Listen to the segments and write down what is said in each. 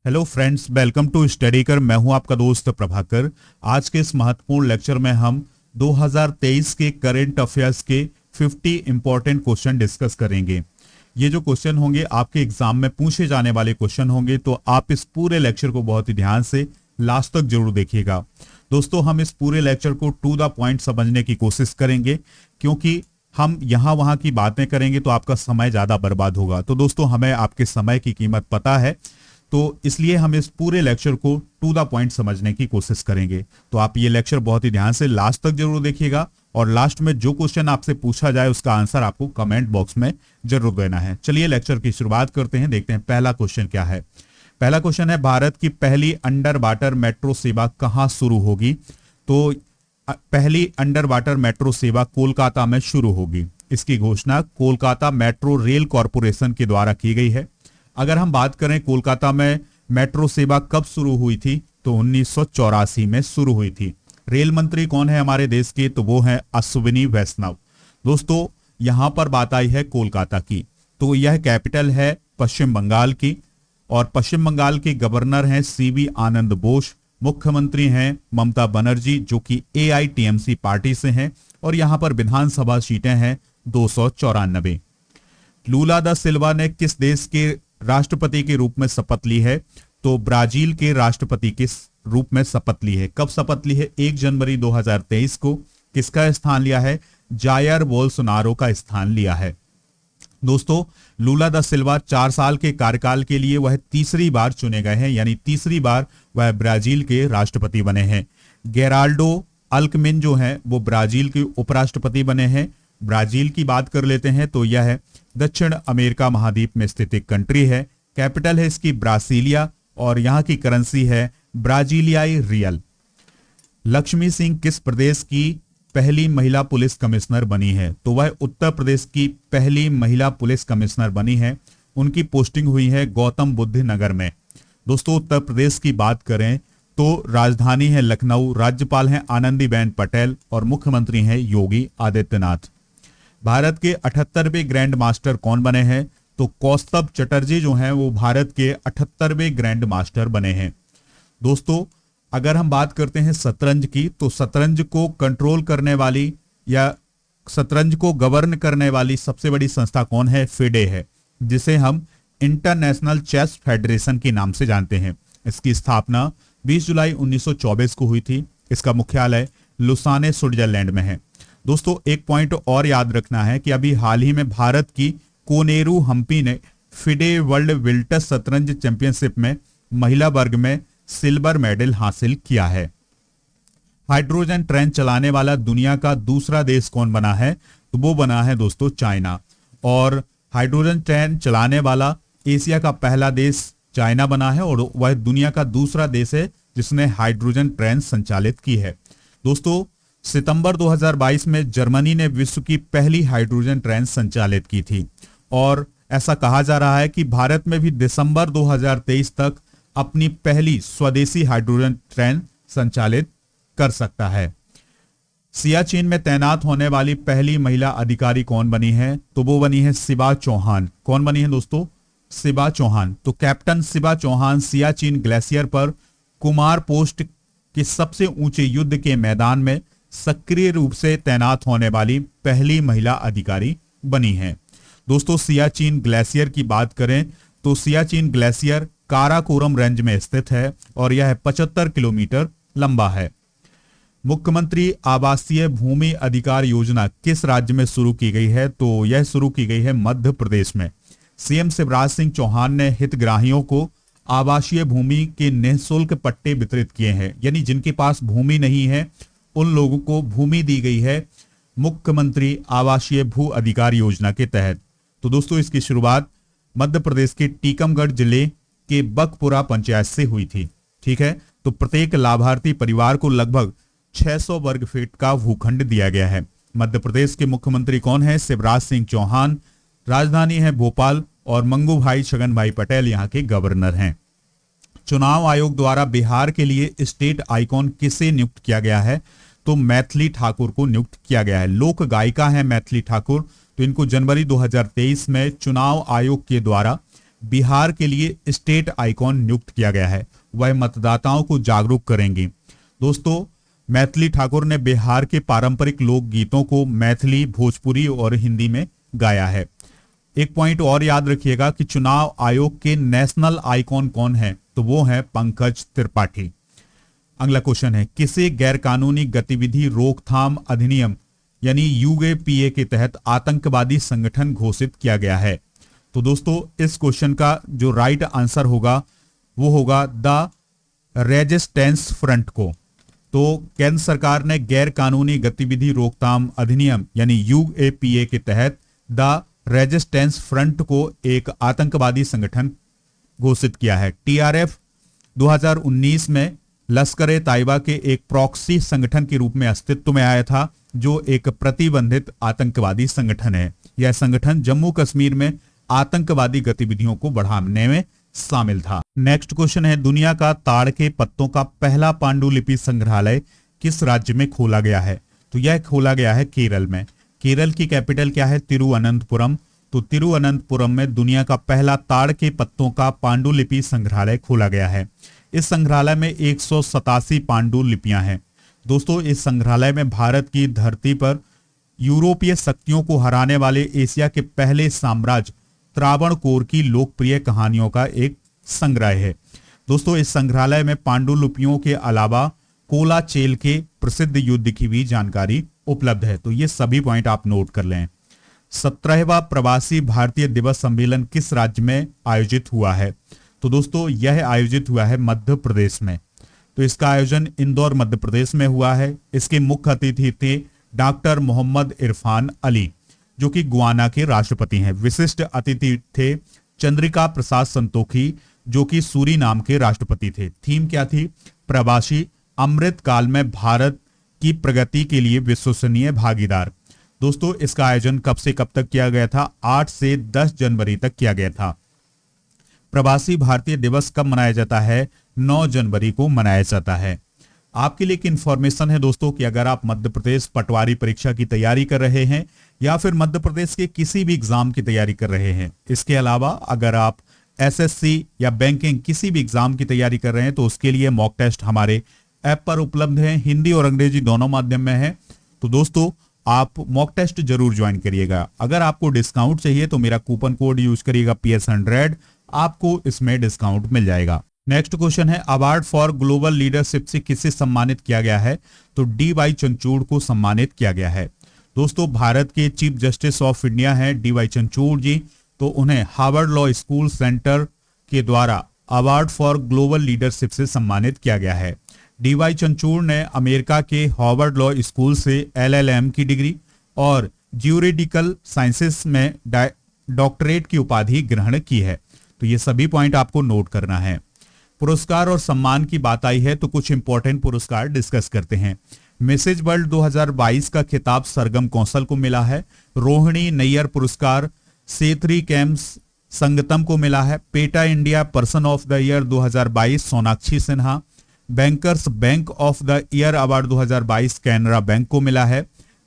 Hello friends, welcome to study कर। मैं हूं आपका दोस्त प्रभाकर। आज के इस महत्वपूर्ण लेक्चर में हम 2023 के करंट अफेयर्स के 50 इंपॉर्टेंट क्वेश्चन डिस्कस करेंगे। ये जो क्वेश्चन होंगे आपके एग्जाम में पूछे जाने वाले क्वेश्चन होंगे, तो आप इस पूरे लेक्चर को बहुत ही ध्यान से लास्ट तक जरूर देखिएगा। दोस्तों, हम इस पूरे लेक्चर को टू द पॉइंट समझने की कोशिश करेंगे, क्योंकि हम यहाँ वहाँ की बातें करेंगे तो आपका समय ज़्यादा बर्बाद होगा। तो दोस्तों, हमें आपके समय की कीमत पता है, तो इसलिए हम इस पूरे लेक्चर को टू द पॉइंट समझने की कोशिश करेंगे। तो आप ये लेक्चर बहुत ही ध्यान से लास्ट तक जरूर देखिएगा, और लास्ट में जो क्वेश्चन आपसे पूछा जाए उसका आंसर आपको कमेंट बॉक्स में जरूर देना है। चलिए लेक्चर की शुरुआत करते हैं, देखते हैं पहला क्वेश्चन क्या है। पहला क्वेश्चन है, भारत की पहली अंडर वाटर मेट्रो सेवा कहां शुरू होगी? तो पहली अंडर वाटर मेट्रो सेवा कोलकाता में शुरू होगी। इसकी घोषणा कोलकाता मेट्रो रेल कॉरपोरेशन के द्वारा की गई है। अगर हम बात करें कोलकाता में मेट्रो सेवा कब शुरू हुई थी, तो 1984 में शुरू हुई थी। रेल मंत्री कौन है हमारे देश के? तो वो है अश्विनी वैष्णव। दोस्तों, यहां पर बात आई है कोलकाता की, तो यह कैपिटल है पश्चिम बंगाल की, और पश्चिम बंगाल के गवर्नर हैं सीवी आनंद बोस। मुख्यमंत्री हैं ममता बनर्जी, जो कि AITMC पार्टी से हैं, और यहां पर विधानसभा सीटें हैं 294। लूला दा सिल्वा ने किस देश के राष्ट्रपति के रूप में शपथ ली है? तो ब्राजील के राष्ट्रपति के रूप में शपथ ली है। कब शपथ ली है? 1 जनवरी 2023 को। किसका स्थान लिया है? जायर बोल्सोनारो का स्थान लिया है। दोस्तों, लूला दा सिल्वा 4 साल के कार्यकाल के लिए वह तीसरी बार चुने गए हैं, यानी तीसरी बार वह ब्राजील के राष्ट्रपति बने हैं। गेराल्डो अल्कमिन जो है वो ब्राजील के उपराष्ट्रपति बने हैं। ब्राजील की बात कर लेते हैं, तो यह है दक्षिण अमेरिका महाद्वीप में स्थित एक कंट्री है। कैपिटल है इसकी ब्रासीलिया, और यहाँ की करेंसी है ब्राजीलियाई रियल। लक्ष्मी सिंह किस प्रदेश की पहली महिला पुलिस कमिश्नर बनी है? तो वह उत्तर प्रदेश की पहली महिला पुलिस कमिश्नर बनी है। उनकी पोस्टिंग हुई है गौतम बुद्ध नगर में। दोस्तों, उत्तर प्रदेश की बात करें तो राजधानी है लखनऊ, राज्यपाल हैं आनंदीबेन पटेल, और मुख्यमंत्री हैं योगी आदित्यनाथ। भारत के 78वें ग्रैंड मास्टर कौन बने हैं? तो कौस्तभ चटर्जी जो हैं वो भारत के 78वें ग्रैंड मास्टर बने हैं। दोस्तों, अगर हम बात करते हैं शतरंज की, तो शतरंज को कंट्रोल करने वाली या शतरंज को गवर्न करने वाली सबसे बड़ी संस्था कौन है? फिडे है, जिसे हम इंटरनेशनल चेस फेडरेशन के नाम से जानते हैं। इसकी स्थापना 20 जुलाई 1924 को हुई थी। इसका मुख्यालय लुसाने स्विट्जरलैंड में है। दोस्तों, एक पॉइंट और याद रखना है कि अभी हाल ही में भारत की कोनेरू हम्पी ने फिडे वर्ल्ड विल्टस शतरंज चैंपियनशिप में महिला वर्ग में सिल्वर मेडल हासिल किया है। हाइड्रोजन ट्रेन चलाने वाला दुनिया का दूसरा देश कौन बना है? तो वो बना है दोस्तों चाइना। और हाइड्रोजन ट्रेन चलाने वाला एशिया का पहला देश चाइना बना है, और वह दुनिया का दूसरा देश है जिसने हाइड्रोजन ट्रेन संचालित की है। दोस्तों, सितंबर 2022 में जर्मनी ने विश्व की पहली हाइड्रोजन ट्रेन संचालित की थी, और ऐसा कहा जा रहा है कि भारत में भी दिसंबर 2023 तक अपनी पहली स्वदेशी हाइड्रोजन ट्रेन संचालित कर सकता है। सियाचिन में तैनात होने वाली पहली महिला अधिकारी कौन बनी है? तो वो बनी है शिवा चौहान। कौन बनी है दोस्तों? शिवा चौहान। तो कैप्टन शिवा चौहान सियाचिन ग्लेशियर पर कुमार पोस्ट के सबसे ऊंचे युद्ध के मैदान में सक्रिय रूप से तैनात होने वाली पहली महिला अधिकारी बनी है। दोस्तों, सियाचिन ग्लेशियर की बात करें तो सियाचिन ग्लेशियर काराकोरम रेंज में स्थित है, और यह 75 किलोमीटर लंबा है। मुख्यमंत्री आवासीय भूमि अधिकार योजना किस राज्य में शुरू की गई है? तो यह शुरू की गई है मध्य प्रदेश में। CM शिवराज सिंह चौहान ने हितग्राहियों को आवासीय भूमि के निःशुल्क पट्टे वितरित किए हैं, यानी जिनके पास भूमि नहीं है उन लोगों को भूमि दी गई है मुख्यमंत्री आवासीय भू अधिकार योजना के तहत। तो दोस्तों, इसकी शुरुआत मध्य प्रदेश के टीकमगढ़ जिले के बकपुरा पंचायत से हुई थी। ठीक है, तो प्रत्येक लाभार्थी परिवार को लगभग 600 वर्ग फीट का भूखंड दिया गया है। मध्य प्रदेश के मुख्यमंत्री कौन है? शिवराज सिंह चौहान। राजधानी है भोपाल, और मंगू भाई छगन भाई पटेल यहाँ के गवर्नर हैं। चुनाव आयोग द्वारा बिहार के लिए स्टेट आइकॉन किसे नियुक्त किया गया है? तो मैथिली ठाकुर को नियुक्त किया गया है। लोक गायिका है मैथिली ठाकुर, तो इनको जनवरी 2023 में चुनाव आयोग के द्वारा बिहार के लिए स्टेट आइकॉन नियुक्त किया गया है। वह मतदाताओं को जागरूक करेंगी। दोस्तों, मैथिली ठाकुर ने बिहार के पारंपरिक लोक गीतों को मैथिली, भोजपुरी और हिंदी में गाया है। एक पॉइंट और याद रखिएगा कि चुनाव आयोग के नेशनल आइकॉन कौन है, तो वो है पंकज त्रिपाठी। अगला क्वेश्चन है, किसे गैरकानूनी गतिविधि रोकथाम अधिनियम यानी यूएपीए के तहत आतंकवादी संगठन घोषित किया गया है? तो दोस्तों, इस क्वेश्चन का जो राइट आंसर होगा वो होगा द रेजिस्टेंस फ्रंट को। तो केंद्र सरकार ने गैर कानूनी गतिविधि रोकथाम अधिनियम यानी यूएपीए के तहत द रेजिस्टेंस फ्रंट को एक आतंकवादी संगठन घोषित किया है। टीआरएफ 2019 में लश्कर-ए तैयबा के एक प्रॉक्सी संगठन के रूप में अस्तित्व में आया था, जो एक प्रतिबंधित आतंकवादी संगठन है। यह संगठन जम्मू कश्मीर में आतंकवादी गतिविधियों को बढ़ाने में शामिल था। नेक्स्ट क्वेश्चन है, दुनिया का ताड़ के पत्तों का पहला पांडुलिपि संग्रहालय किस राज्य में खोला गया है? तो यह खोला गया है केरल में। केरल की कैपिटल क्या है? तिरुवनंतपुरम। तो तिरुवनंतपुरम में दुनिया का पहला ताड़ के पत्तों का पांडुलिपि संग्रहालय खोला गया है। इस संग्रहालय में 187 पांडुलिपियां हैं। दोस्तों, इस संग्रहालय में भारत की धरती पर यूरोपीय शक्तियों को हराने वाले एशिया के पहले साम्राज्य त्रावणकोर की लोकप्रिय कहानियों का एक संग्रह है। दोस्तों, इस संग्रहालय में पांडुलिपियों के अलावा कोलाचेल के प्रसिद्ध युद्ध की भी जानकारी उपलब्ध है। तो ये सभी पॉइंट आप नोट कर लें। 17वां प्रवासी भारतीय दिवस सम्मेलन किस राज्य में आयोजित हुआ है? तो दोस्तों, यह आयोजित हुआ है मध्य प्रदेश में। तो इसका आयोजन इंदौर मध्य प्रदेश में हुआ है। इसके मुख्य अतिथि थे डॉक्टर मोहम्मद इरफान अली, जो कि गुयाना के राष्ट्रपति हैं। विशिष्ट अतिथि थे चंद्रिका प्रसाद संतोखी, जो कि सूरीनाम के राष्ट्रपति थे। थीम क्या थी? प्रवासी अमृत काल में भारत की प्रगति के लिए विश्वसनीय भागीदार। दोस्तों, इसका आयोजन कब से कब तक किया गया था? 8 से 10 जनवरी तक किया गया था। प्रवासी भारतीय दिवस कब मनाया जाता है? 9 जनवरी को मनाया जाता है। आपके लिए एक इंफॉर्मेशन है दोस्तों कि अगर आप मध्य प्रदेश पटवारी परीक्षा की तैयारी कर रहे हैं या फिर मध्य प्रदेश के किसी भी एग्जाम की तैयारी कर रहे हैं, इसके अलावा अगर आप एसएससी या बैंकिंग किसी भी एग्जाम की तैयारी कर रहे हैं, तो उसके लिए मॉक टेस्ट हमारे ऐप पर उपलब्ध है। हिंदी और अंग्रेजी दोनों माध्यम में है। तो दोस्तों, आप मॉक टेस्ट जरूर ज्वाइन करिएगा। अगर आपको डिस्काउंट चाहिए तो मेरा कूपन कोड यूज करिएगा PS100, आपको इसमें डिस्काउंट मिल जाएगा। नेक्स्ट क्वेश्चन है, अवार्ड फॉर ग्लोबल लीडरशिप से किसे सम्मानित किया गया है? तो DY चंद्रचूड़ को सम्मानित किया गया है। दोस्तों, भारत के चीफ जस्टिस ऑफ इंडिया हैं DY चंद्रचूड़ जी। तो उन्हें हार्वर्ड लॉ स्कूल सेंटर के द्वारा अवार्ड फॉर ग्लोबल लीडरशिप से सम्मानित किया गया है। DY चंद्रचूड़ ने अमेरिका के हार्वर्ड लॉ स्कूल से LLM की डिग्री और ज्यूरिडिकल साइंसेस में डॉक्टरेट की उपाधि ग्रहण की है। तो ये सभी पॉइंट आपको नोट करना है। पुरस्कार और सम्मान की बात आई है तो कुछ इंपॉर्टेंट पुरस्कार डिस्कस करते हैं। मिसेज वर्ल्ड 2022 का खिताब सरगम कौशल को मिला है। रोहिणी नैयर पुरस्कार सेत्री कैम्स संगतम को मिला है। PETA India person of the year 2022 Sonakshi Sinha. Bankers bank of the year award 2022 Canara bank को मिला है।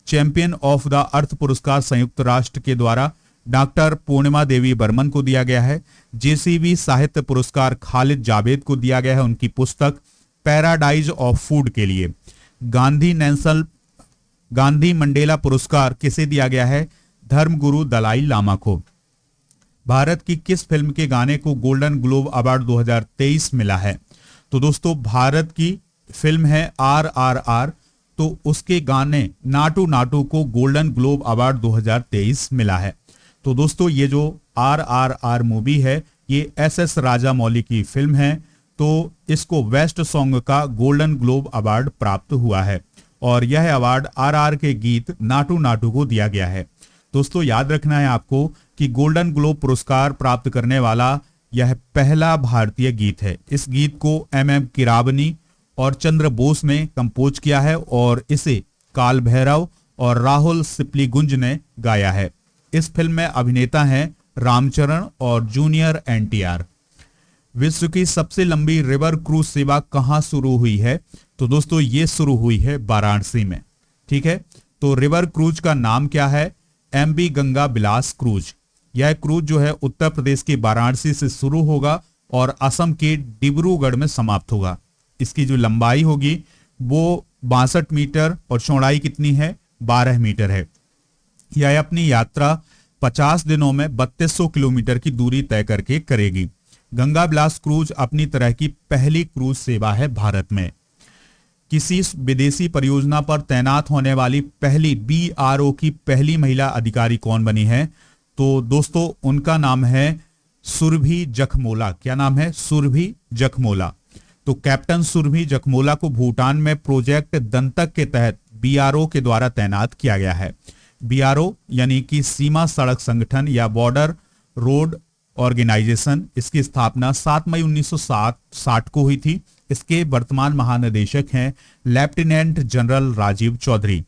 चैंपियन ऑफ द अर्थ पुरस्कार संयुक्त राष्ट्र के द्वारा डॉक्टर पूर्णिमा देवी बर्मन को दिया गया है। JCB साहित्य पुरस्कार खालिद जावेद को दिया गया है उनकी पुस्तक पैराडाइज ऑफ फूड के लिए। गांधी मंडेला पुरस्कार किसे दिया गया है? धर्मगुरु दलाई लामा को। भारत की किस फिल्म के गाने को गोल्डन ग्लोब अवार्ड 2023 मिला है? तो दोस्तों, भारत की फिल्म है RRR, तो उसके गाने नाटू नाटू को गोल्डन ग्लोब अवार्ड 2023 मिला है। तो दोस्तों, ये जो RRR मूवी है ये SS राजामौली की फिल्म है। तो इसको बेस्ट सॉन्ग का गोल्डन ग्लोब अवार्ड प्राप्त हुआ है और यह अवार्ड RR के गीत नाटू नाटू को दिया गया है। दोस्तों, याद रखना है आपको कि गोल्डन ग्लोब पुरस्कार प्राप्त करने वाला यह पहला भारतीय गीत है। इस गीत को MM किरावनी और चंद्र बोस ने कंपोज किया है और इसे काल भैरव और राहुल सिप्लीगुंज ने गाया है। इस फिल्म में अभिनेता हैं रामचरण और जूनियर NTR। विश्व की सबसे लंबी रिवर क्रूज सेवा कहां शुरू हुई है? तो दोस्तों, ये शुरू हुई है वाराणसी में। ठीक है, तो रिवर क्रूज का नाम क्या है? MV Ganga Bilas cruise. यह क्रूज जो है उत्तर प्रदेश के वाराणसी से शुरू होगा और असम के डिब्रूगढ़ में समाप्त होगा। इसकी जो लंबाई होगी वो 62 मीटर और चौड़ाई कितनी है, 12 मीटर है। यह अपनी यात्रा 50 दिनों में 3200 किलोमीटर की दूरी तय करके करेगी। गंगा विलास क्रूज अपनी तरह की पहली क्रूज सेवा है भारत में। किसी विदेशी परियोजना पर तैनात होने वाली पहली BRO की पहली महिला अधिकारी कौन बनी है? तो दोस्तों उनका नाम है सुरभि जखमोला। क्या नाम है? सुरभि जखमोला। तो कैप्टन सुरभि जखमोला को भूटान में प्रोजेक्ट दंतक के तहत BRO के द्वारा तैनात किया गया है। BRO यानी कि सीमा सड़क संगठन या बॉर्डर रोड ऑर्गेनाइजेशन, इसकी स्थापना 7 मई 1960 को हुई थी। इसके वर्तमान महानिदेशक हैं लेफ्टिनेंट जनरल राजीव चौधरी।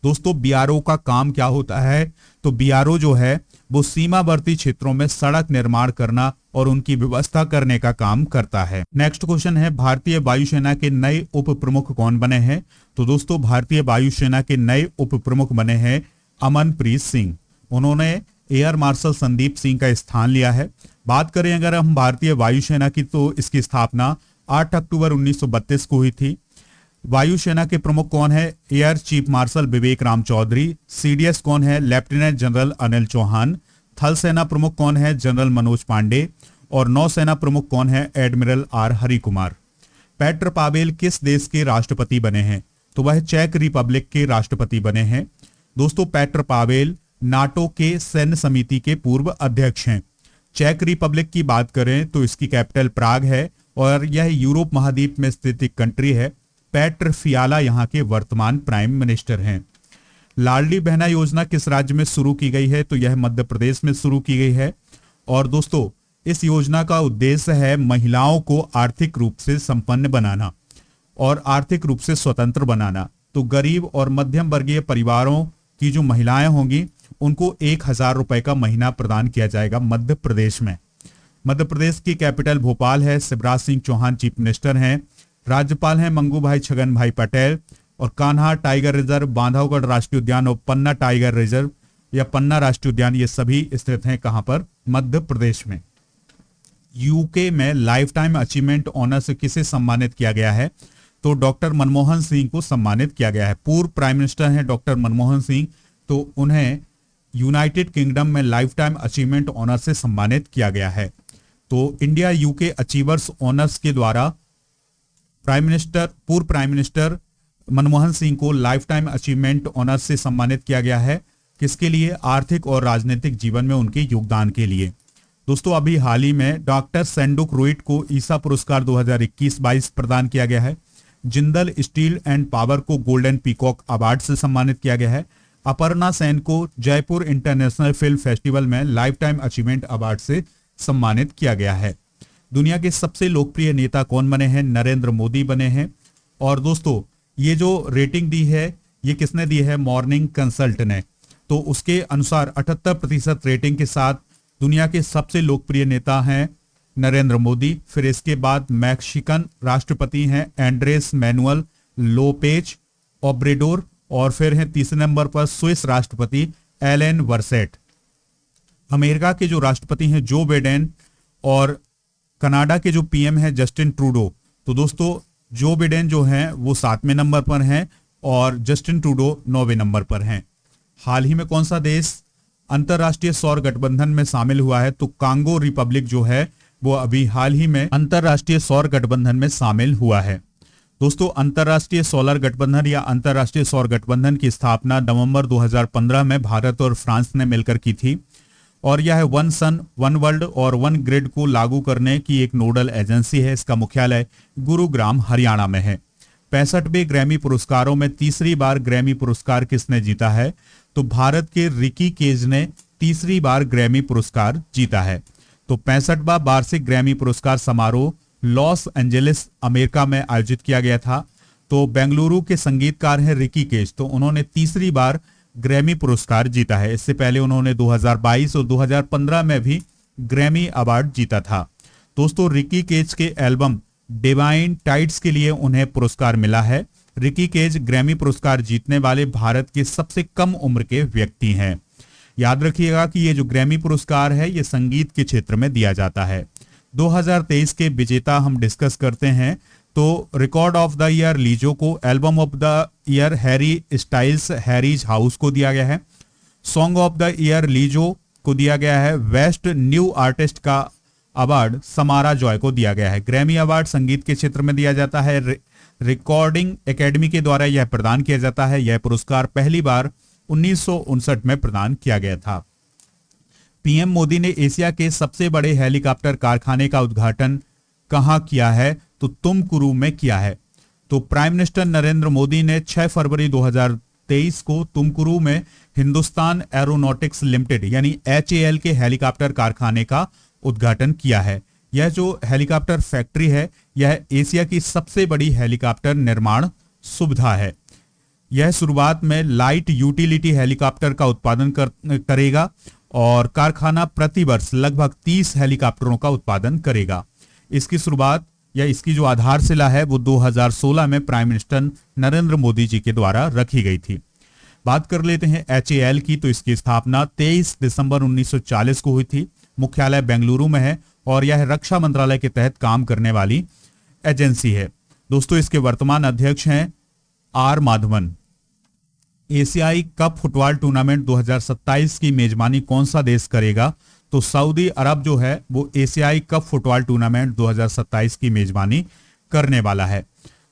दोस्तों BRO का काम क्या होता है? तो BRO जो है वो सीमावर्ती क्षेत्रों में सड़क निर्माण करना और उनकी व्यवस्था करने का काम करता है। नेक्स्ट क्वेश्चन है, भारतीय वायुसेना के नए उप प्रमुख कौन बने हैं? तो दोस्तों भारतीय वायुसेना के नए उप प्रमुख बने हैं अमनप्रीत सिंह। उन्होंने एयर मार्शल संदीप सिंह का स्थान लिया है। बात करें अगर हम भारतीय वायुसेना की, तो इसकी स्थापना 8 अक्टूबर 1932 को हुई थी। वायुसेना के प्रमुख कौन है? Air chief marshal Vivek Ram Chaudhari. CDS कौन है? Lieutenant general Anil Chauhan. थल सेना प्रमुख कौन है? जनरल मनोज पांडे। और नौसेना प्रमुख कौन है? Admiral R Hari Kumar. Petr Pavel किस देश के राष्ट्रपति बने हैं? तो वह चेक रिपब्लिक के राष्ट्रपति बने हैं। दोस्तों पेट्र पावेल नाटो के सैन्य समिति के पूर्व अध्यक्ष हैं। चेक रिपब्लिक की बात करें तो इसकी कैपिटल प्राग है और यह यूरोप महाद्वीप में स्थित एक कंट्री है। पेट्र फियाला यहाँ के वर्तमान प्राइम मिनिस्टर हैं। लाडली बहना योजना किस राज्य में शुरू की गई है? तो यह मध्य प्रदेश में शुरू की गई है। और दोस्तों इस योजना का उद्देश्य है महिलाओं को आर्थिक रूप से संपन्न बनाना और आर्थिक रूप से स्वतंत्र बनाना। तो गरीब और मध्यम वर्गीय परिवारों की जो महिलाएं होंगी उनको 1000 रुपए का महीना प्रदान किया जाएगा मध्य प्रदेश में। मध्य प्रदेश की कैपिटल भोपाल है। शिवराज सिंह चौहान चीफ मिनिस्टर हैं। राज्यपाल हैं मंगू भाई छगन भाई पटेल। और कान्हा टाइगर रिजर्व, बांधवगढ़ राष्ट्रीय उद्यान और पन्ना टाइगर रिजर्व या पन्ना राष्ट्रीय उद्यान, ये सभी स्थित हैं कहां पर? मध्य प्रदेश में। यूके में लाइफ टाइम अचीवमेंट ऑनर से किसे सम्मानित किया गया है? तो डॉक्टर मनमोहन सिंह को सम्मानित किया गया है। पूर्व प्राइम मिनिस्टर हैं डॉक्टर मनमोहन सिंह, तो उन्हें यूनाइटेड किंगडम में लाइफ टाइम अचीवमेंट ऑनर से सम्मानित किया गया है। तो इंडिया यूके अचीवर्स ऑनर्स के द्वारा पूर्व प्राइम मिनिस्टर मनमोहन सिंह को लाइफ टाइम अचीवमेंट ऑनर से सम्मानित किया गया है। किसके लिए? आर्थिक और राजनीतिक जीवन में उनके योगदान के लिए। दोस्तों अभी हाल ही में डॉक्टर सैंडुक रोइट को ईसा पुरस्कार 2021-22 प्रदान किया गया है। जिंदल स्टील एंड पावर को गोल्डन पीकॉक अवार्ड से सम्मानित किया गया है। अपर्णा सेन को जयपुर इंटरनेशनल फिल्म फेस्टिवल में लाइफ टाइम अचीवमेंट अवार्ड से सम्मानित किया गया है। दुनिया के सबसे लोकप्रिय नेता कौन बने हैं? नरेंद्र मोदी बने हैं। और दोस्तों ये जो रेटिंग दी है ये किसने दी है? मॉर्निंग कंसल्ट ने। तो उसके अनुसार 78% रेटिंग के साथ दुनिया के सबसे लोकप्रिय नेता हैं नरेंद्र मोदी। फिर इसके बाद मैक्सिकन राष्ट्रपति हैं एंड्रेस मैनुअल लोपेज ओब्रेडोर। और फिर हैं तीसरे नंबर पर स्विस राष्ट्रपति एलेन वर्सेट। अमेरिका के जो राष्ट्रपति हैं जो बिडेन। और कनाडा के जो PM हैं जस्टिन ट्रूडो। तो दोस्तों जो बिडेन जो हैं वो 7वें नंबर पर हैं और जस्टिन ट्रूडो 9वें नंबर पर हैं। हाल ही में कौन सा देश अंतरराष्ट्रीय सौर गठबंधन में शामिल हुआ है? तो कांगो रिपब्लिक जो है वो अभी हाल ही में अंतरराष्ट्रीय सौर गठबंधन में शामिल हुआ है। दोस्तों अंतरराष्ट्रीय सोलर गठबंधन या अंतरराष्ट्रीय सौर गठबंधन की स्थापना नवंबर 2015 में भारत और फ्रांस ने मिलकर की थी और यह वन सन वन वर्ल्ड और वन ग्रिड को लागू करने की एक नोडल एजेंसी है। इसका मुख्यालय गुरुग्राम हरियाणा में है। 65वें ग्रैमी पुरस्कारों में तीसरी बार ग्रैमी पुरस्कार किसने जीता है? तो भारत के रिकी केज ने तीसरी बार ग्रैमी पुरस्कार जीता है। तो 65वां वार्षिक ग्रैमी पुरस्कार समारोह लॉस एंजेलिस अमेरिका में आयोजित किया गया था। तो बेंगलुरु के संगीतकार हैं रिकी केज, तो उन्होंने तीसरी बार ग्रैमी पुरस्कार जीता है। इससे पहले उन्होंने 2022 और 2015 में भी ग्रैमी अवार्ड जीता था। दोस्तों रिकी केज के एल्बम डिवाइन टाइड्स के लिए उन्हें पुरस्कार मिला है। रिकी केज ग्रैमी पुरस्कार जीतने वाले भारत के सबसे कम उम्र के व्यक्ति हैं। याद रखिएगा कि ये जो ग्रैमी पुरस्कार है ये संगीत के क्षेत्र में दिया जाता है। 2023 के विजेता हम डिस्कस करते हैं तो रिकॉर्ड ऑफ द ईयर लीजो को, album of the year Harry styles Harry's house को दिया गया है, सॉन्ग ऑफ द ईयर लीजो को दिया गया है, बेस्ट न्यू आर्टिस्ट का अवार्ड समारा जॉय को दिया गया है। ग्रैमी अवार्ड संगीत के क्षेत्र में दिया जाता है, रिकॉर्डिंग एकेडमी के द्वारा यह प्रदान किया जाता है। यह पुरस्कार पहली बार 1959 में प्रदान किया गया था। पीएम मोदी ने एशिया के सबसे बड़े हेलीकॉप्टर कारखाने का उद्घाटन कहां किया है? तो तुमकुरू में किया है। तो प्राइम मिनिस्टर नरेंद्र मोदी ने 6 फरवरी 2023 को तुमकुरू में हिंदुस्तान एरोनॉटिक्स लिमिटेड यानी HAL के हेलीकॉप्टर कारखाने का उद्घाटन किया है। यह जो हेलीकॉप्टर फैक्ट्री है यह एशिया की सबसे बड़ी हेलीकॉप्टर निर्माण सुविधा है। यह शुरुआत में लाइट यूटिलिटी हेलीकॉप्टर का उत्पादन करेगा और कारखाना प्रति वर्ष लगभग 30 हेलीकॉप्टरों का उत्पादन करेगा। इसकी शुरुआत या इसकी जो आधारशिला है वो 2016 में प्राइम मिनिस्टर नरेंद्र मोदी जी के द्वारा रखी गई थी। बात कर लेते हैं HAL की, तो इसकी स्थापना 23 दिसंबर 1940 को हुई थी। मुख्यालय बेंगलुरु में है और यह रक्षा मंत्रालय के तहत काम करने वाली एजेंसी है। दोस्तों इसके वर्तमान अध्यक्ष हैं R माधवन। एशियाई कप फुटबॉल टूर्नामेंट 2027 की मेजबानी कौन सा देश करेगा? तो सऊदी अरब जो है वो एशियाई कप फुटबॉल टूर्नामेंट 2027 की मेजबानी करने वाला है।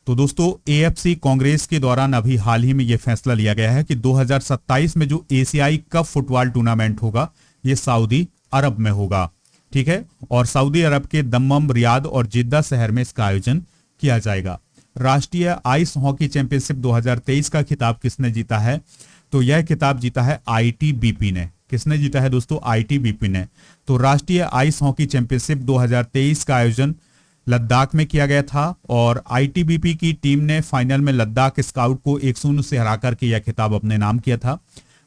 तो दोस्तों AFC कांग्रेस के दौरान अभी हाल ही में यह फैसला लिया गया है कि 2027 में जो एशियाई कप फुटबॉल टूर्नामेंट होगा ये सऊदी अरब में होगा, ठीक है। और सऊदी अरब के दम्मम, रियाद और जिद्दा शहर में इसका आयोजन किया जाएगा। राष्ट्रीय आइस हॉकी चैंपियनशिप 2023 का खिताब किसने जीता है? तो यह खिताब जीता है ITBP ने। किसने जीता है दोस्तों? ITBP ने। तो राष्ट्रीय आइस हॉकी चैंपियनशिप 2023 का आयोजन लद्दाख में किया गया था और ITBP की टीम ने फाइनल में लद्दाख स्काउट को 1-0 से हरा करके यह खिताब अपने नाम किया था।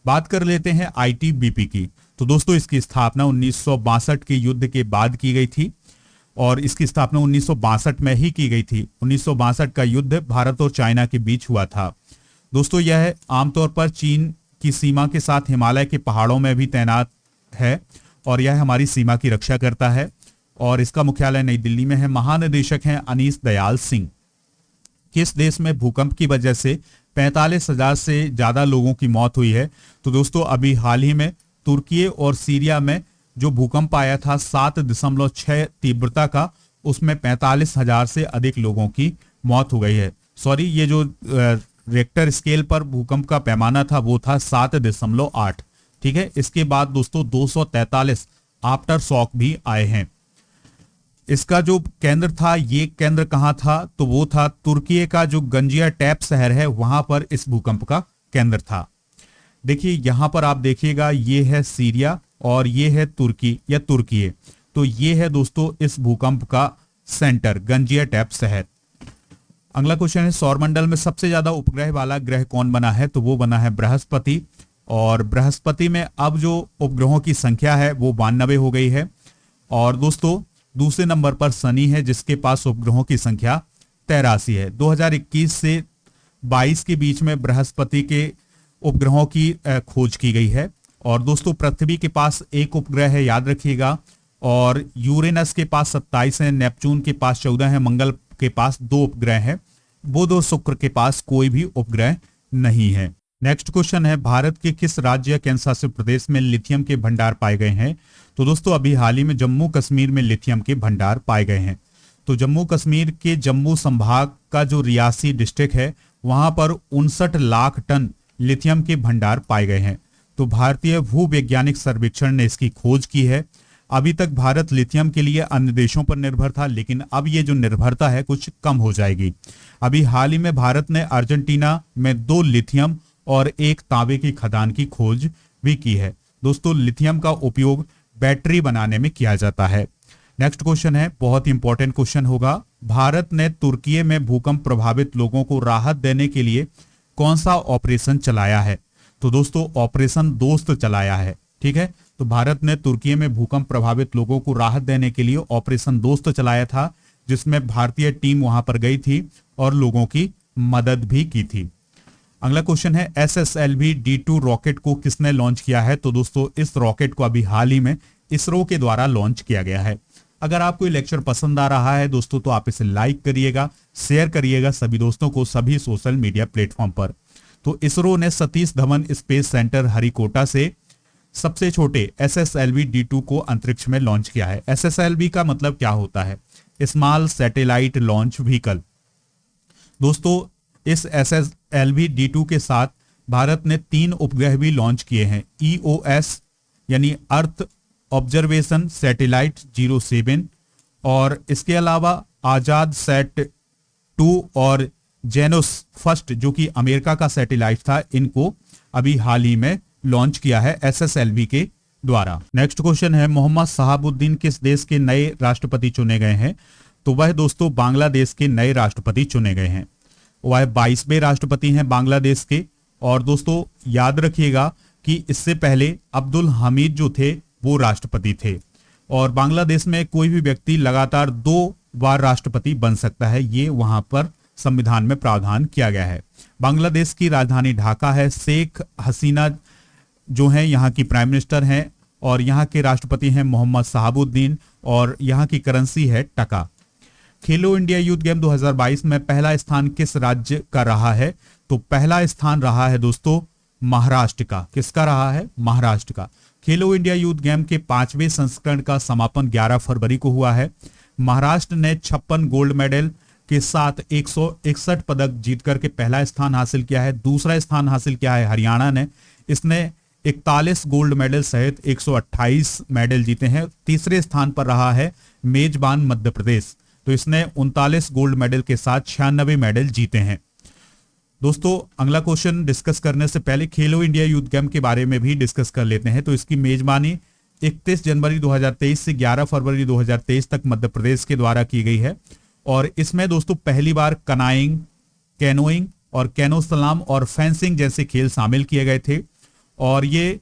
बात कर लेते हैं ITBP की। तो दोस्तों इसकी स्थापना 1962 के युद्ध के बाद की गई थी और इसकी स्थापना 1962 में ही की गई थी। 1962 का युद्ध भारत और चाइना के बीच हुआ था। दोस्तों यह आमतौर पर चीन की सीमा के साथ हिमालय के पहाड़ों में भी तैनात है और यह हमारी सीमा की रक्षा करता है और इसका मुख्यालय नई दिल्ली में है। महानिदेशक हैं अनीस दयाल सिंह। किस देश में भूकंप की वजह से 45,000 से ज्यादा लोगों की मौत हुई है? तो दोस्तों अभी हाल ही में तुर्की और सीरिया में जो भूकंप आया था 7.6 तीव्रता का, उसमें 45,000 से अधिक लोगों की मौत हो गई है। सॉरी, ये जो रेक्टर स्केल पर भूकंप का पैमाना था वो था 7.8, ठीक है। इसके बाद दोस्तों 243 आफ्टर शॉक भी आए हैं। इसका जो केंद्र था, ये केंद्र कहां था? तो वो था तुर्की का जो गंजिया टैप शहर है वहां पर इस भूकंप का केंद्र था। देखिए यहां पर आप देखिएगा, ये है सीरिया और ये है तुर्की या तुर्की। तो ये है दोस्तों इस भूकंप का सेंटर, गंजिया टैप शहर। अगला क्वेश्चन है सौरमंडल में सबसे ज्यादा उपग्रह वाला ग्रह कौन बना है? तो वो बना है बृहस्पति। और बृहस्पति में अब जो उपग्रहों की संख्या है वो 92 हो गई है। और दोस्तों दूसरे नंबर पर शनि है जिसके पास उपग्रहों की संख्या 83 है। 2021 से 22 के बीच में बृहस्पति के उपग्रहों की खोज की गई है। और दोस्तों पृथ्वी के पास एक उपग्रह है, याद रखिएगा। और यूरेनस के पास 27 है, नेपच्यून के पास 14 है, मंगल के पास 2 उपग्रह है, बुध और शुक्र के पास कोई भी उपग्रह नहीं है। नेक्स्ट क्वेश्चन है भारत के किस राज्य केंद्र शासित प्रदेश में लिथियम के भंडार पाए गए हैं? तो दोस्तों अभी हाल ही में जम्मू कश्मीर में लिथियम के भंडार पाए गए हैं। तो जम्मू कश्मीर के जम्मू संभाग का जो रियासी डिस्ट्रिक्ट है वहां पर 59 लाख टन लिथियम के भंडार पाए गए हैं। तो भारतीय भूवैज्ञानिक सर्वेक्षण ने इसकी खोज की है। अभी तक भारत लिथियम के लिए अन्य देशों पर निर्भर था, लेकिन अब ये जो निर्भरता है कुछ कम हो जाएगी। अभी हाल ही में भारत ने अर्जेंटीना में 2 लिथियम और 1 तांबे की खदान की खोज भी की है। दोस्तों लिथियम का उपयोग बैटरी बनाने में किया जाता है। नेक्स्ट क्वेश्चन है, बहुत ही इंपॉर्टेंट क्वेश्चन होगा। भारत ने तुर्की में भूकंप प्रभावित लोगों को राहत देने के लिए कौन सा ऑपरेशन चलाया है? तो दोस्तों ऑपरेशन दोस्त चलाया है, ठीक है। तो भारत ने तुर्की में भूकंप प्रभावित लोगों को राहत देने के लिए ऑपरेशन दोस्त चलाया था, जिसमें भारतीय टीम वहां पर गई थी और लोगों की मदद भी की थी। अगला क्वेश्चन है SSLV D2 रॉकेट को किसने लॉन्च किया है? तो दोस्तों इस रॉकेट को अभी हाल ही में इसरो के द्वारा लॉन्च किया गया है। अगर आपको ये लेक्चर पसंद आ रहा है दोस्तों तो आप इसे लाइक करिएगा, शेयर करिएगा सभी दोस्तों को सभी सोशल मीडिया प्लेटफॉर्म पर। तो इसरो ने सतीश धवन स्पेस सेंटर हरिकोटा से सबसे छोटे SSLV D2 को अंतरिक्ष में लॉन्च किया है। SSLV का मतलब क्या होता है? Small satellite launch vehicle. दोस्तों इस SSLV D2 के साथ भारत ने 3 उपग्रह भी लॉन्च किए हैं। EOS यानी अर्थ ऑब्जर्वेशन सैटेलाइट 07 और इसके अलावा आजाद सैट 2 और जेनोस फर्स्ट जो कि अमेरिका का सैटेलाइट था, इनको अभी हाल ही में लॉन्च किया है SSLV के द्वारा। नेक्स्ट क्वेश्चन है मोहम्मद शहाबुद्दीन किस देश के नए राष्ट्रपति चुने गए हैं? तो वह दोस्तों बांग्लादेश के नए राष्ट्रपति चुने गए हैं। वह 22वें राष्ट्रपति हैं बांग्लादेश के। और दोस्तों याद रखिएगा कि इससे पहले अब्दुल हमीद जो थे वो राष्ट्रपति थे और बांग्लादेश में कोई भी व्यक्ति लगातार 2 बार राष्ट्रपति बन सकता है, ये वहां पर संविधान में प्रावधान किया गया है। बांग्लादेश की राजधानी ढाका है। शेख हसीना जो हैं यहाँ की प्राइम मिनिस्टर हैं और यहाँ के राष्ट्रपति हैं मोहम्मद शहाबुद्दीन और यहाँ की करेंसी है टका। खेलो इंडिया यूथ गेम 2022 में पहला स्थान किस राज्य का रहा है? तो पहला स्थान रहा है दोस्तों महाराष्ट्र का। किसका रहा है? महाराष्ट्र का। खेलो इंडिया यूथ गेम के 5वें संस्करण का समापन 11 फरवरी को हुआ है। महाराष्ट्र ने 56 गोल्ड मेडल के साथ 161 पदक जीत करके पहला स्थान हासिल किया है। दूसरा स्थान हासिल किया है हरियाणा ने, इसने 41 गोल्ड मेडल सहित 128 मेडल जीते हैं। तीसरे स्थान पर रहा है मेजबान मध्य प्रदेश, तो इसने 39 गोल्ड मेडल के साथ 96 मेडल जीते हैं। दोस्तों अगला क्वेश्चन डिस्कस करने से पहले खेलो इंडिया यूथ गेम के बारे में भी डिस्कस कर लेते हैं। तो इसकी मेजबानी 31 जनवरी 2023 से 11 फरवरी 2023 तक मध्य प्रदेश के द्वारा की गई है और इसमें दोस्तों पहली बार कनाइंग, कैनोइंग और कैनो सलाम और फेंसिंग जैसे खेल शामिल किए गए थे और ये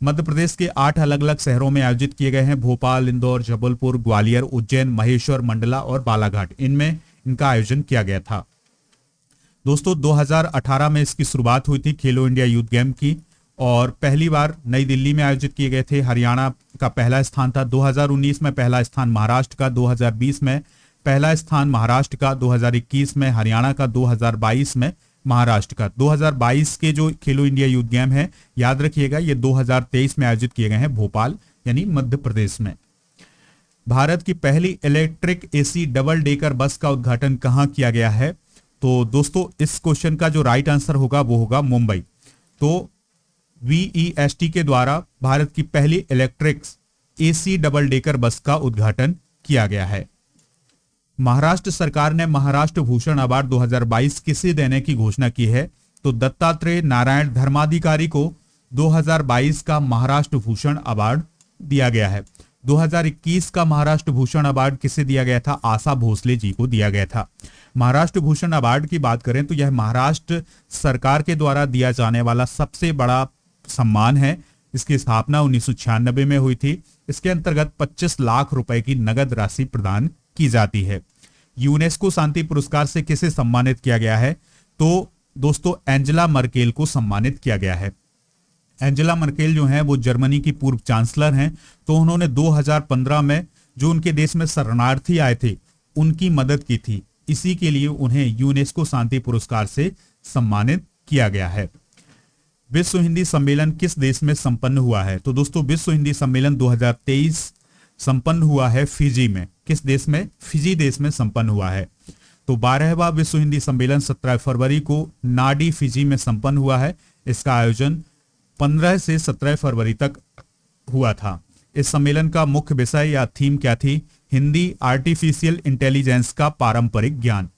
मध्य प्रदेश के 8 अलग अलग शहरों में आयोजित किए गए हैं। भोपाल, इंदौर, जबलपुर, ग्वालियर, उज्जैन, महेश्वर, मंडला और बालाघाट, इनमें इनका आयोजन किया गया था। दोस्तों 2018 में इसकी शुरुआत हुई थी खेलो इंडिया यूथ गेम की और पहली बार नई दिल्ली में आयोजित किए गए थे। हरियाणा का पहला स्थान था। 2019 में पहला स्थान महाराष्ट्र का, 2020 में पहला स्थान महाराष्ट्र का, 2021 में हरियाणा का, 2022 में महाराष्ट्र का। 2022 के जो खेलो इंडिया यूथ गेम है याद रखिएगा ये 2023 में आयोजित किए गए हैं भोपाल यानी मध्य प्रदेश में। भारत की पहली electric AC double decker bus का उद्घाटन कहां किया गया है? तो दोस्तों इस क्वेश्चन का जो राइट आंसर होगा वो होगा मुंबई। तो VEST के द्वारा भारत की पहली electric AC double decker bus का उद्घाटन किया गया है। महाराष्ट्र सरकार ने महाराष्ट्र भूषण अवार्ड 2022 किसे देने की घोषणा की है? तो दत्तात्रेय नारायण धर्माधिकारी को 2022 का महाराष्ट्र भूषण अवार्ड दिया गया है। 2021 का महाराष्ट्र भूषण अवार्ड किसे दिया गया था? आशा भोसले जी को दिया गया था। महाराष्ट्र भूषण अवार्ड की बात करें तो यह महाराष्ट्र सरकार के द्वारा दिया जाने वाला सबसे बड़ा सम्मान है। इसकी स्थापना 1996 में हुई थी। इसके अंतर्गत 25 लाख रुपए की नगद राशि प्रदान की जाती है। यूनेस्को शांति पुरस्कार से किसे सम्मानित किया गया है? तो दोस्तों एंजेला मर्केल को सम्मानित किया गया है। एंजेला मर्केल जो हैं वो जर्मनी की पूर्व चांसलर हैं। तो उन्होंने 2015 में जो उनके देश में शरणार्थी आए थे उनकी मदद की थी, इसी के लिए उन्हें यूनेस्को शांति पुरस्कार से सम्मानित किया गया है। विश्व हिंदी सम्मेलन किस देश में संपन्न हुआ है? तो दोस्तों विश्व हिंदी सम्मेलन 2023 संपन्न हुआ है फिजी में। किस देश में? फिजी देश में संपन्न हुआ है। तो 12वां विश्व हिंदी सम्मेलन 17 फरवरी को नाडी फिजी में संपन्न हुआ है। इसका आयोजन 15 से 17 फरवरी तक हुआ था। इस सम्मेलन का मुख्य विषय या थीम क्या थी? हिंदी आर्टिफिशियल इंटेलिजेंस का पारंपरिक ज्ञान।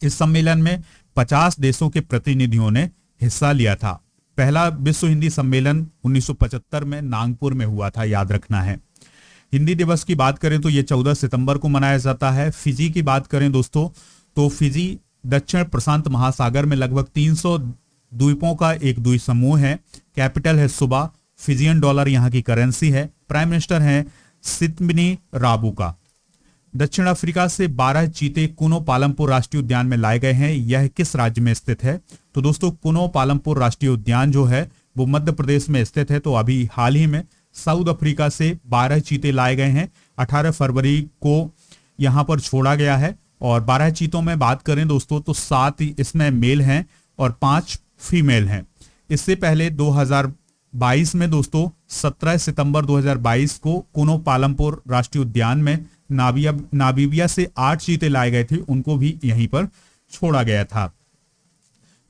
इस सम्मेलन में 50 देशों के प्रतिनिधियों ने हिस्सा लिया था। पहला विश्व हिंदी सम्मेलन 1975 में नागपुर में हुआ था, याद रखना है। हिंदी दिवस की बात करें तो ये 14 सितंबर को मनाया जाता है। फिजी की बात करें दोस्तों तो फिजी दक्षिण प्रशांत महासागर में लगभग 300 द्वीपों का एक द्वीप समूह है। कैपिटल है सुबा। फिजियन डॉलर यहाँ की करेंसी है। प्राइम मिनिस्टर हैं सितमिनी राबुका। दक्षिण अफ्रीका से 12 चीते कुनो पालमपुर राष्ट्रीय उद्यान में लाए गए हैं। यह किस राज्य में स्थित है? तो दोस्तों कुनो पालमपुर राष्ट्रीय उद्यान जो है वो मध्य प्रदेश में स्थित है। तो अभी हाल ही में साउथ अफ्रीका से 12 चीते लाए गए हैं। 18 फरवरी को यहां पर छोड़ा गया है और 12 चीतों में बात करें दोस्तों तो 7 इसमें मेल हैं और 5 फीमेल हैं। इससे पहले 2022 में दोस्तों 17 सितंबर 2022 को कुनो पालमपुर राष्ट्रीय उद्यान में नामीबिया से 8 चीते लाए गए थे, उनको भी यहीं पर छोड़ा गया था।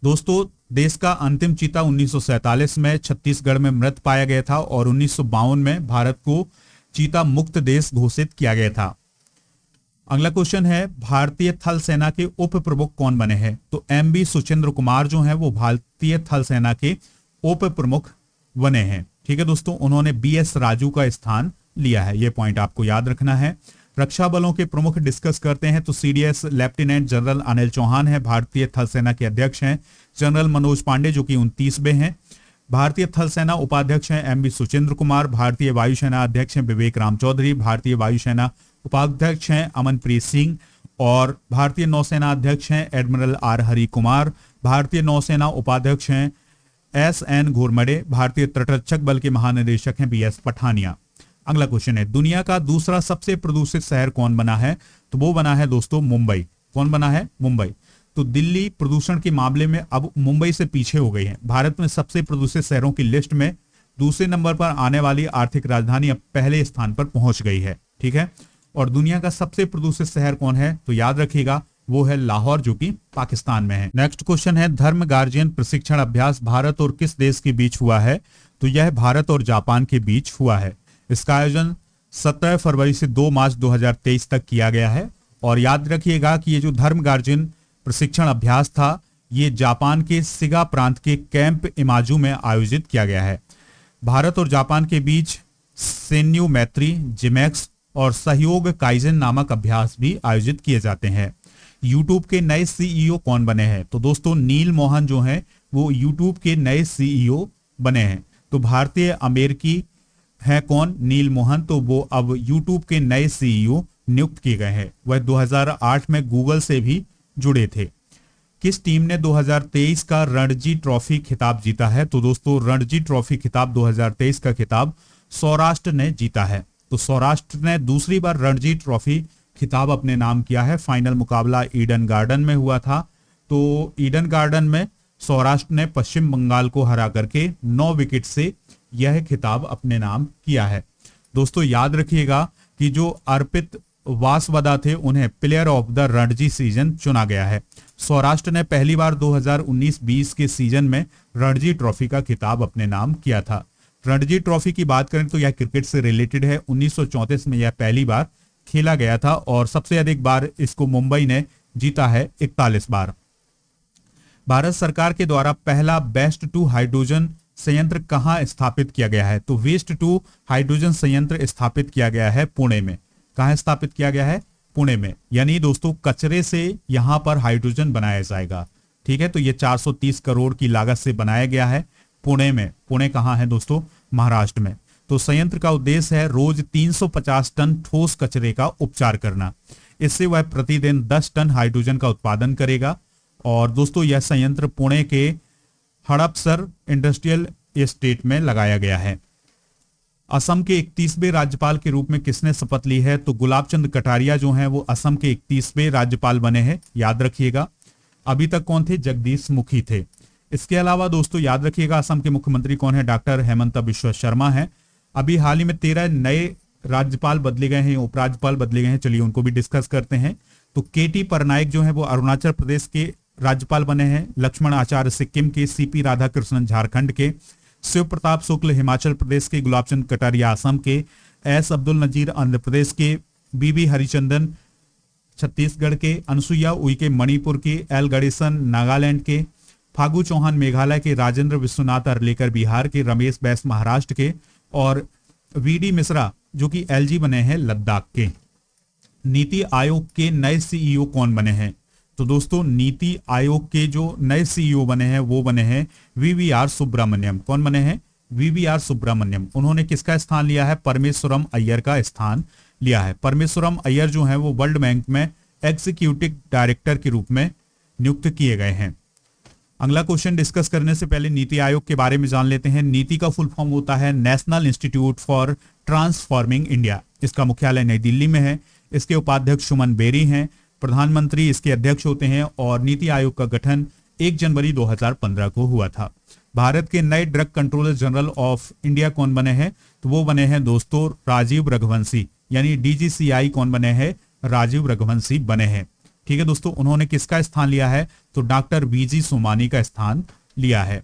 दोस्तों देश का अंतिम चीता 1947 में छत्तीसगढ़ में मृत पाया गया था और 1952 में भारत को चीता मुक्त देश घोषित किया गया था। अगला क्वेश्चन है, भारतीय थल सेना के उप प्रमुख कौन बने हैं? तो एमबी सुचेंद्र कुमार जो हैं वो भारतीय थल सेना के उप प्रमुख बने हैं। ठीक है दोस्तों, उन्होंने बीएस राजू का स्थान लिया है, ये पॉइंट आपको याद रखना है। रक्षा बलों के प्रमुख डिस्कस करते हैं तो CDS lieutenant general Anil Chauhan है, भारतीय थल सेना के अध्यक्ष हैं। जनरल मनोज पांडे जो कि 29वें हैं। भारतीय थल सेना उपाध्यक्ष हैं एमबी सुचेंद्र कुमार। भारतीय वायुसेना अध्यक्ष हैं विवेक राम चौधरी। भारतीय वायुसेना उपाध्यक्ष हैं अमनप्रीत सिंह और भारतीय नौसेना अध्यक्ष हैं एडमिरल आर हरि कुमार। भारतीय नौसेना उपाध्यक्ष हैं एसएन घोरमडे। भारतीय तटरक्षक बल के महानिदेशक हैं बीएस पठानिया। अगला क्वेश्चन है, दुनिया का दूसरा सबसे प्रदूषित शहर कौन बना है? तो वो बना है दोस्तों मुंबई। कौन बना है? मुंबई। तो दिल्ली प्रदूषण के मामले में अब मुंबई से पीछे हो गई है। भारत में सबसे प्रदूषित शहरों की लिस्ट में दूसरे नंबर पर आने वाली आर्थिक राजधानी अब पहले स्थान पर पहुंच गई है। ठीक है, और दुनिया का सबसे प्रदूषित शहर कौन है? तो याद रखिएगा वो है लाहौर जो कि पाकिस्तान में है। नेक्स्ट क्वेश्चन है, धर्म गार्जियन प्रशिक्षण अभ्यास भारत और किस देश के बीच हुआ है? तो यह भारत और जापान के बीच हुआ है। इसका आयोजन 17 फरवरी से 2 मार्च 2023 तक किया गया है। और याद रखिएगा कि ये जो धर्म गार्जियन प्रशिक्षण अभ्यास था ये जापान के सिगा प्रांत के कैंप इमाजू में आयोजित किया गया है। भारत और जापान के बीच सेन्यू मैत्री, जिमेक्स और सहयोग काइजन नामक अभ्यास भी आयोजित किए जाते हैं। यूट्यूब के नए सीईओ कौन बने हैं? तो दोस्तों नील मोहन जो हैं वो यूट्यूब के नए सीईओ बने हैं। तो भारतीय अमेरिकी है कौन? नील मोहन। तो वो अब यूट्यूब के नए सीईओ नियुक्त किए गए हैं। वह 2008 में गूगल से भी जुड़े थे। किस टीम ने 2023 का रणजी ट्रॉफी खिताब जीता है? तो दोस्तों रणजी ट्रॉफी खिताब 2023 का खिताब सौराष्ट्र ने जीता है। तो सौराष्ट्र ने दूसरी बार रणजी ट्रॉफी खिताब अपने नाम किया है। फाइनल मुकाबला ईडन गार्डन में हुआ था। तो ईडन गार्डन में सौराष्ट्र ने पश्चिम बंगाल को हरा करके 9 विकेट से यह खिताब अपने नाम किया है। दोस्तों याद रखिएगा कि जो अर्पित वासवदा थे उन्हें player of the Ranji season चुना गया है। सौराष्ट्र ने पहली बार 2019-20 के सीजन में रणजी ट्रॉफी का खिताब अपने नाम किया था। रणजी ट्रॉफी की बात करें तो यह क्रिकेट से रिलेटेड है। 1934 में यह पहली बार खेला गया था और सबसे अधिक बार इसको मुंबई ने जीता है 41 बार। भारत सरकार के द्वारा पहला बेस्ट टू हाइड्रोजन संयंत्र कहां स्थापित किया गया है? तो वेस्ट टू हाइड्रोजन संयंत्र स्थापित किया गया है पुणे में। कहां स्थापित किया गया है? पुणे में। यानी दोस्तों कचरे से यहां पर हाइड्रोजन बनाया जाएगा। ठीक है, तो ये 430 करोड़ की लागत से बनाया गया है पुणे में। पुणे कहां है दोस्तों? महाराष्ट्र में। तो संयंत्र का उद्देश्य है रोज 350 टन ठोस कचरे का उपचार करना। इससे वह प्रतिदिन 10 टन हाइड्रोजन का उत्पादन करेगा। और दोस्तों यह संयंत्र पुणे के हड़पसर इंडस्ट्रियल एस्टेट में लगाया गया है। असम के 31वें राज्यपाल के रूप में किसने शपथ ली है? तो गुलाब चंद कटारिया जो हैं वो असम के 31वें राज्यपाल बने हैं। याद रखिएगा। अभी तक कौन थे? जगदीश मुखी थे। इसके अलावा दोस्तों याद रखिएगा असम के मुख्यमंत्री कौन है? डॉक्टर हेमंत बिश्व शर्मा है। अभी हाल ही में 13 नए राज्यपाल बदले गए हैं, उपराज्यपाल बदले गए हैं। चलिए उनको भी डिस्कस करते हैं। तो केटी परनायक जो है वो अरुणाचल प्रदेश के राज्यपाल बने हैं। लक्ष्मण आचार्य सिक्किम के, सीपी राधाकृष्णन झारखंड के, शिव प्रताप शुक्ल हिमाचल प्रदेश के, गुलाबचंद कटारिया असम के, एस अब्दुल नजीर आंध्र प्रदेश के, बीबी हरिचंदन छत्तीसगढ़ के, अनसुईया उइके मणिपुर के, एल गणेशन नागालैंड के, फागू चौहान मेघालय के, राजेंद्र विश्वनाथ अर्लेकर बिहार के, रमेश बैस महाराष्ट्र के और वीडी मिश्रा जो कि एलजी बने हैं लद्दाख के। नीति आयोग के नए सीईओ कौन बने हैं? तो दोस्तों नीति आयोग के जो नए सीईओ बने हैं वो बने हैं वीवीआर सुब्रमण्यम। कौन बने हैं? वीवीआर सुब्रमण्यम। उन्होंने किसका स्थान लिया है? परमेश्वरम अय्यर का स्थान लिया है। परमेश्वरम अय्यर जो है वो वर्ल्ड बैंक में एग्जीक्यूटिव डायरेक्टर के रूप में नियुक्त किए गए हैं। अगला क्वेश्चन डिस्कस करने से पहले नीति आयोग के बारे में जान लेते हैं। नीति का फुल फॉर्म होता है national institute for transforming India. इसका मुख्यालय नई दिल्ली में है। इसके उपाध्यक्ष सुमन बेरी हैं। प्रधानमंत्री इसके अध्यक्ष होते हैं और नीति आयोग का गठन 1 जनवरी 2015 को हुआ था। भारत के नए drug controller general of India कौन बने हैं? तो वो बने हैं दोस्तों राजीव रघुवंशी, यानी डीजीसीआई कौन बने हैं? राजीव रघुवंशी बने हैं। ठीक है दोस्तों, उन्होंने किसका स्थान लिया है? तो डॉक्टर वीजी सोमानी का स्थान लिया है।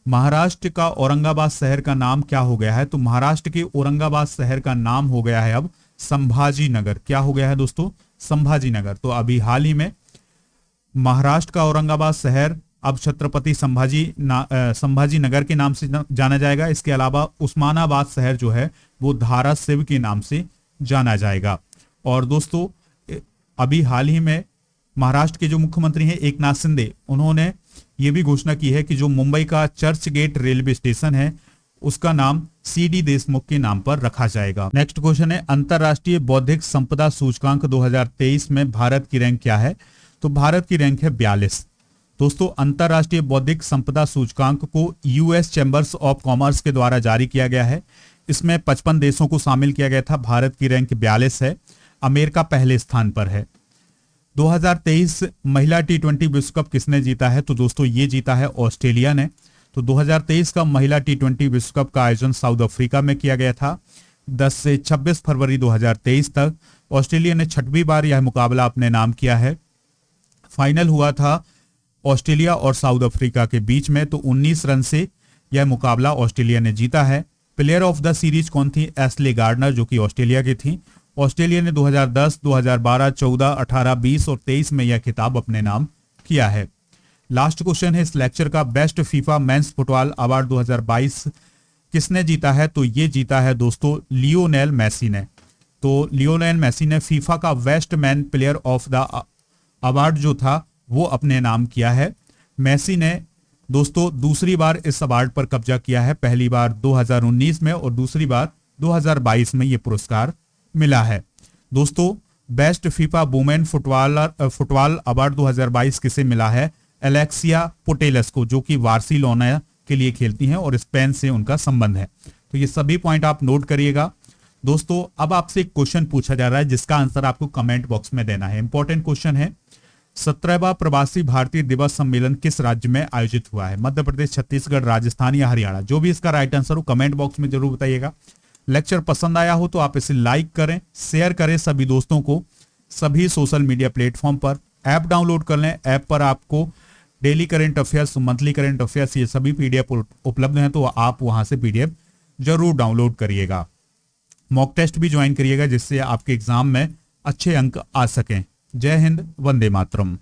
महाराष्ट्र का औरंगाबाद शहर का नाम क्या हो गया है? तो महाराष्ट्र के औरंगाबाद शहर का नाम हो गया है अब संभाजी नगर। क्या हो गया है दोस्तों? संभाजी नगर। तो अभी हाल ही में महाराष्ट्र का औरंगाबाद शहर अब छत्रपति संभाजी नगर के नाम से जाना जाएगा। इसके अलावा उस्मानाबाद शहर जो है वो धाराशिव के नाम से जाना जाएगा। और दोस्तों अभी हाल ही में महाराष्ट्र के जो मुख्यमंत्री हैं एकनाथ शिंदे, उन्होंने ये भी घोषणा की है कि जो मुंबई का चर्च गेट रेलवे स्टेशन है उसका नाम सीडी देशमुख के नाम पर रखा जाएगा। नेक्स्ट क्वेश्चन है अंतरराष्ट्रीय बौद्धिक संपदा सूचकांक 2023 में भारत की रैंक क्या है? तो भारत की रैंक है 42। दोस्तों अंतरराष्ट्रीय बौद्धिक संपदा सूचकांक को यूएस चैम्बर्स ऑफ कॉमर्स के द्वारा जारी किया गया है। इसमें 55 देशों को शामिल किया गया था। भारत की रैंक 42 है। अमेरिका पहले स्थान पर है। 2023 महिला T20 विश्व कप किसने जीता है? तो दोस्तों ये जीता है ऑस्ट्रेलिया ने। तो 2023 का महिला T20 विश्व कप का आयोजन साउथ अफ्रीका में किया गया था। 10 से 26 फरवरी 2023 तक ऑस्ट्रेलिया ने 6वीं बार यह मुकाबला अपने नाम किया है। फाइनल हुआ था ऑस्ट्रेलिया और साउथ अफ्रीका के बीच में। तो 19 रन से यह मुकाबला ऑस्ट्रेलिया ने जीता है। प्लेयर ऑफ द सीरीज कौन थी? एशले गार्डनर, जो कि ऑस्ट्रेलिया की थी। ऑस्ट्रेलिया ने 2010, 2012, 14, 18, 20 और 23 में यह खिताब अपने नाम किया है। लास्ट क्वेश्चन है इस लेक्चर का, best FIFA mains football award 2022 किसने जीता है? तो ये जीता है दोस्तों लियोनेल मेसी ने। तो लियोनेल मेसी ने फीफा का best man player of the award जो था वो अपने नाम किया है। मेसी ने दोस्तों दूसरी बार इस अवार्ड पर कब्जा किया है। पहली बार 2019 में और दूसरी बार 2022 में ये पुरस्कार मिला है। दोस्तों best FIFA women football award 2022 किसे मिला है? एलेक्सिया पुटेलस को, जो कि बार्सिलोना के लिए खेलती हैं और स्पेन से उनका संबंध है। तो ये सभी पॉइंट आप नोट करिएगा। दोस्तों अब आपसे एक क्वेश्चन पूछा जा रहा है जिसका आंसर आपको कमेंट बॉक्स में देना है। इंपॉर्टेंट क्वेश्चन है, 17वां प्रवासी भारतीय दिवस सम्मेलन किस राज्य में आयोजित हुआ है? मध्य प्रदेश, छत्तीसगढ़, राजस्थान या हरियाणा? जो भी इसका राइट आंसर हो कमेंट बॉक्स में जरूर बताइएगा। लेक्चर पसंद आया हो तो आप इसे लाइक करें, शेयर करें सभी दोस्तों को, सभी सोशल मीडिया प्लेटफॉर्म पर। ऐप डाउनलोड कर लें। ऐप पर आपको daily current affairs, monthly current affairs, ये सभी पीडीएफ उपलब्ध हैं, तो आप वहां से पीडीएफ जरूर डाउनलोड करिएगा। मॉक टेस्ट भी ज्वाइन करिएगा जिससे आपके एग्जाम में अच्छे अंक आ सकें। जय हिंद, वंदे मातरम।